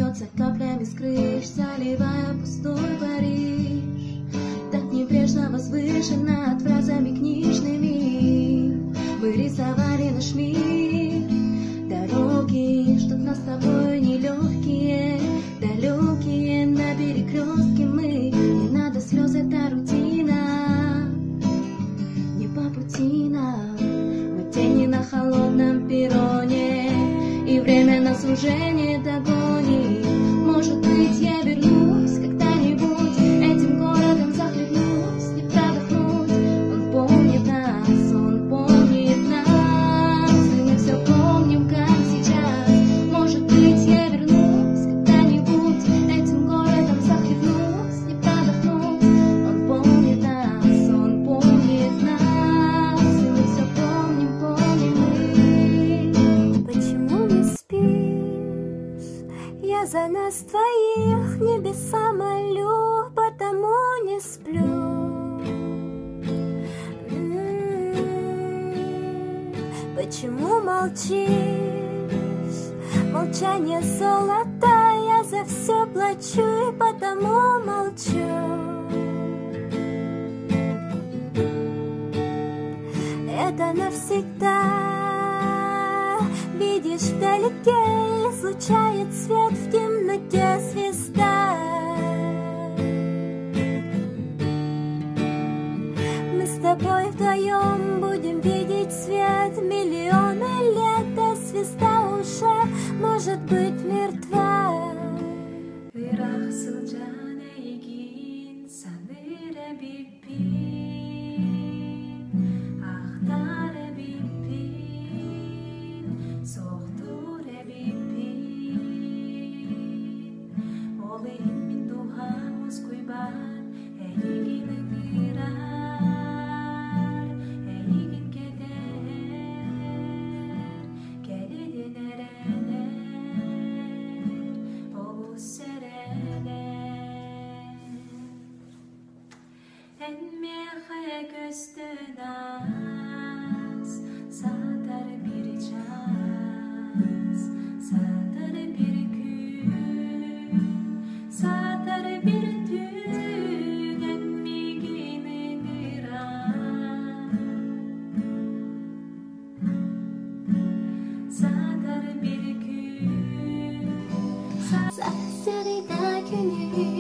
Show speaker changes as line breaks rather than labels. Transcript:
льется каплями с крыш, заливая пустой Париж. Так небрежно возвышенно над фразами книжными мы рисовали наш мир. Дороги ждут нас с тобой нелегкие, далекие, на перекрестке мы. Не надо слез, это рутина, не по пути нам. Мы тени на холодном перроне, и время нас уже не догонит. Может быть, я вернусь когда-нибудь, этим городом захлебнусь, не продохнуть. Он помнит нас, он помнит нас, и мы все помним, как сейчас. Может быть, я вернусь когда-нибудь, этим городом захлебнусь, не продохнуть. Он помнит нас, он помнит нас, и мы все помним, помним мы.
Почему не спишь? Я за нас твоих небеса молю, потому не сплю. Почему молчишь? Молчание золото, я за все плачу и потому молчу. Это навсегда. Видишь, вдалеке излучает свет, в темноте звезда. Мы с тобой вдвоем будем видеть свет миллионы лет, а звезда уже может быть мертва.
Serida günü